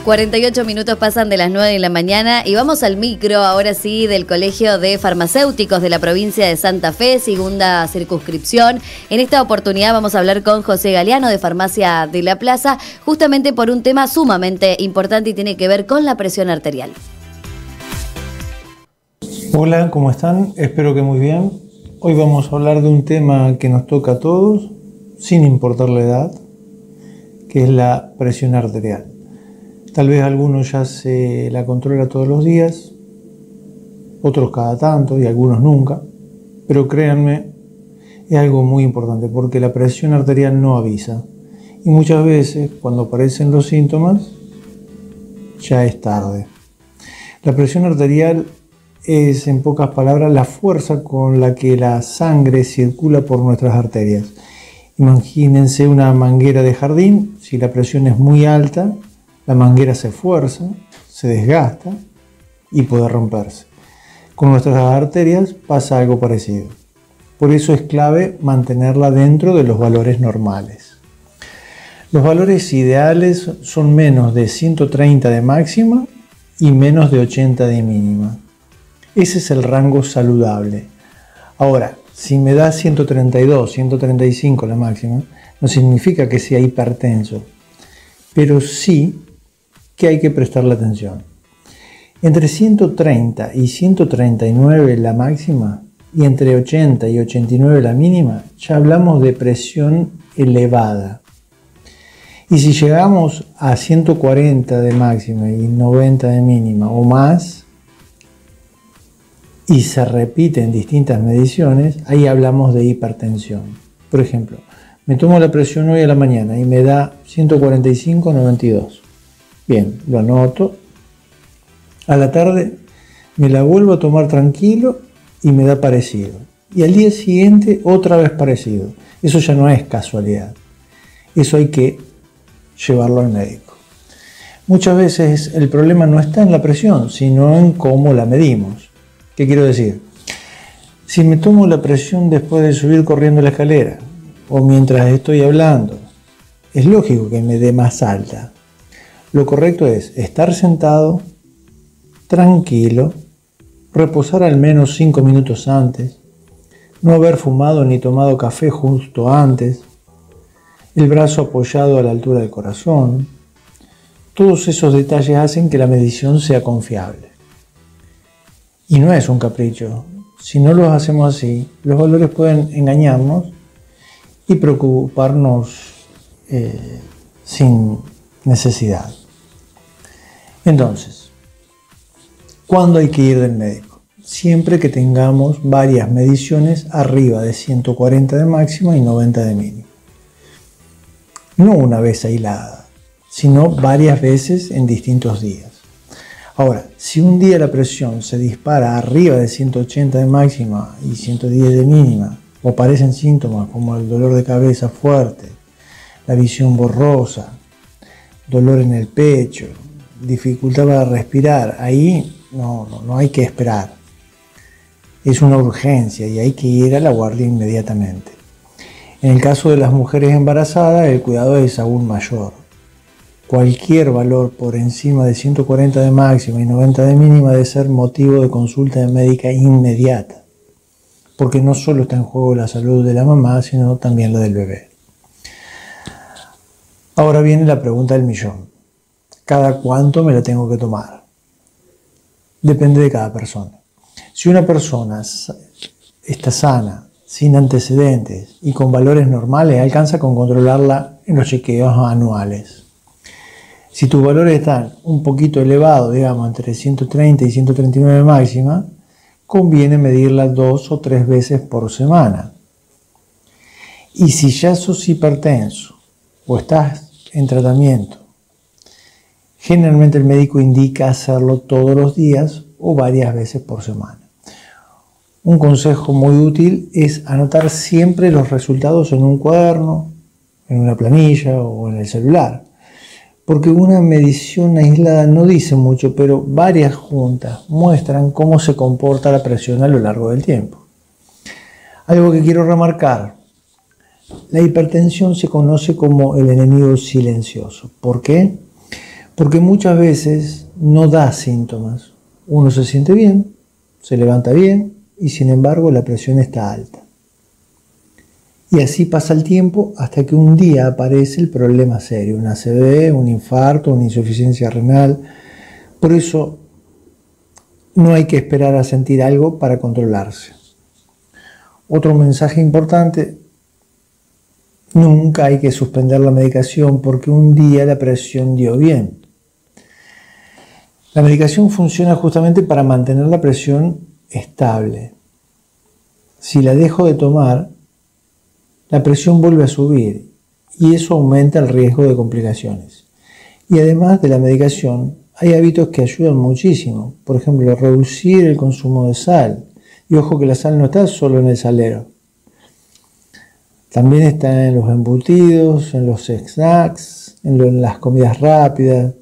48 minutos pasan de las 9 de la mañana y vamos al micro, ahora sí, del Colegio de Farmacéuticos de la provincia de Santa Fe, segunda circunscripción. En esta oportunidad vamos a hablar con José Galeano de Farmacia de la Plaza, justamente por un tema sumamente importante y tiene que ver con la presión arterial. Hola, ¿cómo están? Espero que muy bien. Hoy vamos a hablar de un tema que nos toca a todos, sin importar la edad, que es la presión arterial. Tal vez algunos ya se la controla todos los días, otros cada tanto y algunos nunca, pero créanme, es algo muy importante porque la presión arterial no avisa y muchas veces cuando aparecen los síntomas ya es tarde. La presión arterial es, en pocas palabras, la fuerza con la que la sangre circula por nuestras arterias. Imagínense una manguera de jardín, si la presión es muy alta, la manguera se fuerza, se desgasta y puede romperse. Con nuestras arterias pasa algo parecido. Por eso es clave mantenerla dentro de los valores normales. Los valores ideales son menos de 130 de máxima y menos de 80 de mínima. Ese es el rango saludable. Ahora, si me da 132, 135 la máxima, no significa que sea hipertenso, pero sí que hay que prestarle atención. Entre 130 y 139 la máxima y entre 80 y 89 la mínima, ya hablamos de presión elevada. Y si llegamos a 140 de máxima y 90 de mínima o más, y se repite en distintas mediciones, ahí hablamos de hipertensión. Por ejemplo, me tomo la presión hoy a la mañana y me da 145/92. Bien, lo anoto. A la tarde me la vuelvo a tomar tranquilo y me da parecido. Y al día siguiente otra vez parecido. Eso ya no es casualidad. Eso hay que llevarlo al médico. Muchas veces el problema no está en la presión, sino en cómo la medimos. ¿Qué quiero decir? Si me tomo la presión después de subir corriendo la escalera o mientras estoy hablando, es lógico que me dé más alta. Lo correcto es estar sentado, tranquilo, reposar al menos 5 minutos antes, no haber fumado ni tomado café justo antes, el brazo apoyado a la altura del corazón. Todos esos detalles hacen que la medición sea confiable. Y no es un capricho. Si no los hacemos así, los valores pueden engañarnos y preocuparnos sin necesidad. Entonces, ¿cuándo hay que ir del médico? Siempre que tengamos varias mediciones arriba de 140 de máxima y 90 de mínima. No una vez aislada, sino varias veces en distintos días. Ahora, si un día la presión se dispara arriba de 180 de máxima y 110 de mínima, o aparecen síntomas como el dolor de cabeza fuerte, la visión borrosa, dolor en el pecho, dificultad para respirar, ahí no hay que esperar. Es una urgencia y hay que ir a la guardia inmediatamente. En el caso de las mujeres embarazadas, el cuidado es aún mayor. Cualquier valor por encima de 140 de máxima y 90 de mínima debe ser motivo de consulta médica inmediata, porque no solo está en juego la salud de la mamá, sino también la del bebé. Ahora viene la pregunta del millón. ¿Cada cuánto me la tengo que tomar? Depende de cada persona. Si una persona está sana, sin antecedentes y con valores normales, alcanza con controlarla en los chequeos anuales. Si tus valores están un poquito elevados, digamos entre 130 y 139 máxima, conviene medirla 2 o 3 veces por semana. Y si ya sos hipertenso o estás en tratamiento, generalmente el médico indica hacerlo todos los días o varias veces por semana. Un consejo muy útil es anotar siempre los resultados en un cuaderno, en una planilla o en el celular. Porque una medición aislada no dice mucho, pero varias juntas muestran cómo se comporta la presión a lo largo del tiempo. Algo que quiero remarcar, la hipertensión se conoce como el enemigo silencioso. ¿Por qué? Porque muchas veces no da síntomas. Uno se siente bien, se levanta bien y sin embargo la presión está alta. Y así pasa el tiempo hasta que un día aparece el problema serio, un ACV, un infarto, una insuficiencia renal. Por eso no hay que esperar a sentir algo para controlarse. Otro mensaje importante: nunca hay que suspender la medicación porque un día la presión dio bien. La medicación funciona justamente para mantener la presión estable. Si la dejo de tomar, la presión vuelve a subir y eso aumenta el riesgo de complicaciones. Y además de la medicación, hay hábitos que ayudan muchísimo. Por ejemplo, reducir el consumo de sal. Y ojo que la sal no está solo en el salero. También está en los embutidos, en los snacks, en las comidas rápidas.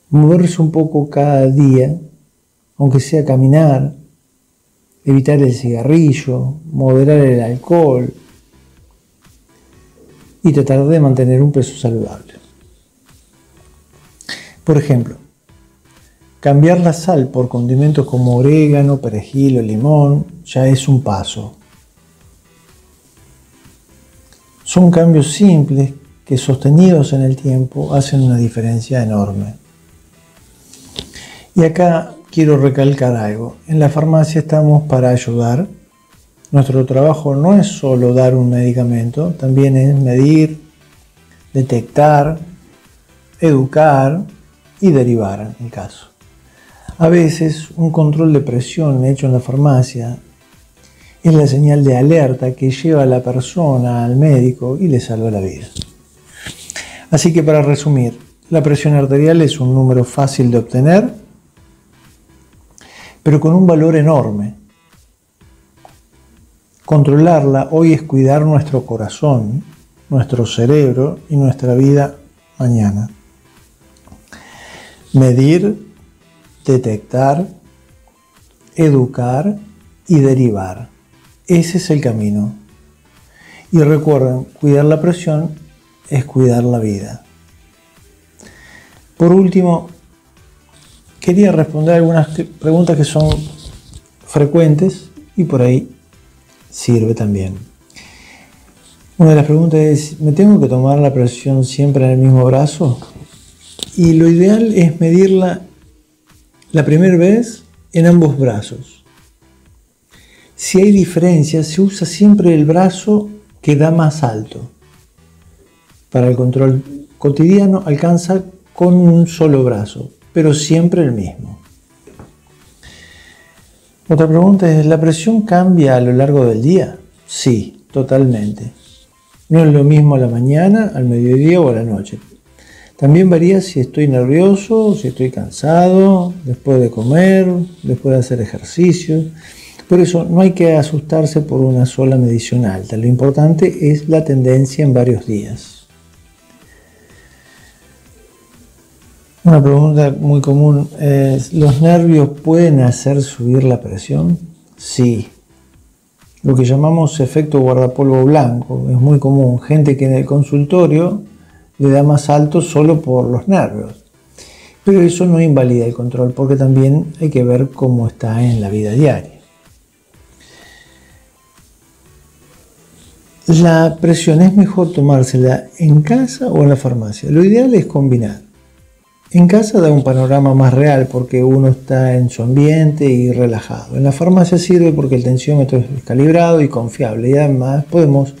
Moverse un poco cada día, aunque sea caminar, evitar el cigarrillo, moderar el alcohol y tratar de mantener un peso saludable. Por ejemplo, cambiar la sal por condimentos como orégano, perejil o limón ya es un paso. Son cambios simples que sostenidos en el tiempo hacen una diferencia enorme. Y acá quiero recalcar algo. En la farmacia estamos para ayudar. Nuestro trabajo no es solo dar un medicamento, también es medir, detectar, educar y derivar en el caso. A veces un control de presión hecho en la farmacia es la señal de alerta que lleva a la persona al médico y le salva la vida. Así que para resumir, la presión arterial es un número fácil de obtener, pero con un valor enorme. Controlarla hoy es cuidar nuestro corazón, nuestro cerebro y nuestra vida mañana. Medir, detectar, educar y derivar. Ese es el camino. Y recuerden, cuidar la presión es cuidar la vida. Por último, quería responder algunas preguntas que son frecuentes y por ahí sirve también. Una de las preguntas es: ¿me tengo que tomar la presión siempre en el mismo brazo? Y lo ideal es medirla la primera vez en ambos brazos. Si hay diferencias, se usa siempre el brazo que da más alto. Para el control cotidiano alcanza con un solo brazo, pero siempre el mismo. Otra pregunta es: ¿la presión cambia a lo largo del día? Sí, totalmente. No es lo mismo a la mañana, al mediodía o a la noche. También varía si estoy nervioso, si estoy cansado, después de comer, después de hacer ejercicio. Por eso no hay que asustarse por una sola medición alta. Lo importante es la tendencia en varios días. Una pregunta muy común es: ¿los nervios pueden hacer subir la presión? Sí. Lo que llamamos efecto guardapolvo blanco es muy común. Gente que en el consultorio le da más alto solo por los nervios. Pero eso no invalida el control, porque también hay que ver cómo está en la vida diaria. La presión es mejor tomársela en casa o en la farmacia. Lo ideal es combinar. En casa da un panorama más real porque uno está en su ambiente y relajado. En la farmacia sirve porque el tensiómetro es calibrado y confiable, y además podemos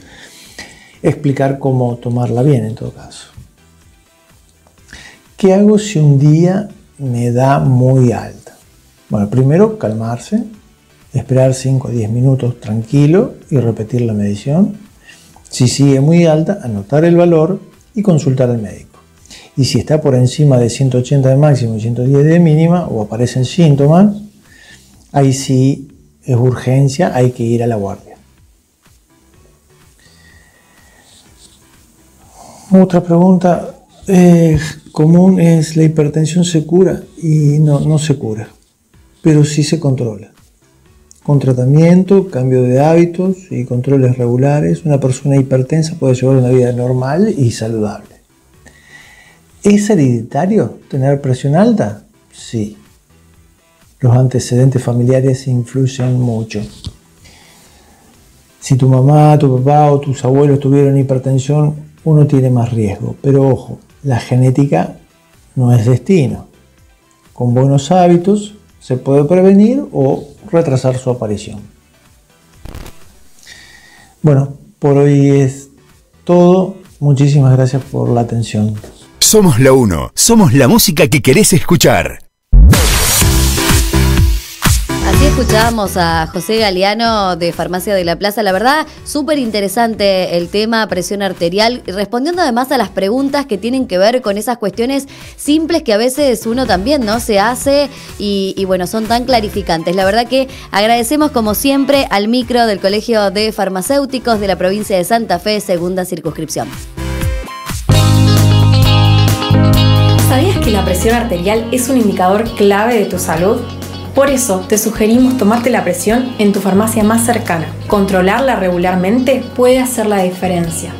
explicar cómo tomarla bien en todo caso. ¿Qué hago si un día me da muy alta? Bueno, primero calmarse, esperar 5 o 10 minutos tranquilo y repetir la medición. Si sigue muy alta, anotar el valor y consultar al médico. Y si está por encima de 180 de máximo y 110 de mínima o aparecen síntomas, ahí sí es urgencia, hay que ir a la guardia. Otra pregunta común es: ¿la hipertensión se cura? Y no se cura, pero sí se controla. Con tratamiento, cambio de hábitos y controles regulares, una persona hipertensa puede llevar una vida normal y saludable. ¿Es hereditario tener presión alta? Sí. Los antecedentes familiares influyen mucho. Si tu mamá, tu papá o tus abuelos tuvieron hipertensión, uno tiene más riesgo. Pero ojo, la genética no es destino. Con buenos hábitos se puede prevenir o retrasar su aparición. Bueno, por hoy es todo. Muchísimas gracias por la atención. Somos la 1. Somos la música que querés escuchar. Así escuchábamos a José Galeano de Farmacia de la Plaza. La verdad, súper interesante el tema presión arterial, respondiendo además a las preguntas que tienen que ver con esas cuestiones simples que a veces uno también no se hace y bueno, son tan clarificantes. La verdad que agradecemos como siempre al micro del Colegio de Farmacéuticos de la provincia de Santa Fe, segunda circunscripción. ¿Sabías que la presión arterial es un indicador clave de tu salud? Por eso te sugerimos tomarte la presión en tu farmacia más cercana. Controlarla regularmente puede hacer la diferencia.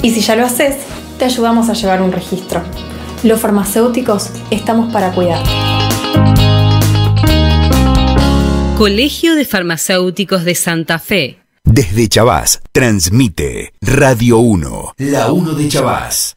Y si ya lo haces, te ayudamos a llevar un registro. Los farmacéuticos estamos para cuidarte. Colegio de Farmacéuticos de Santa Fe. Desde Chabás, transmite Radio 1, la 1 de Chabás.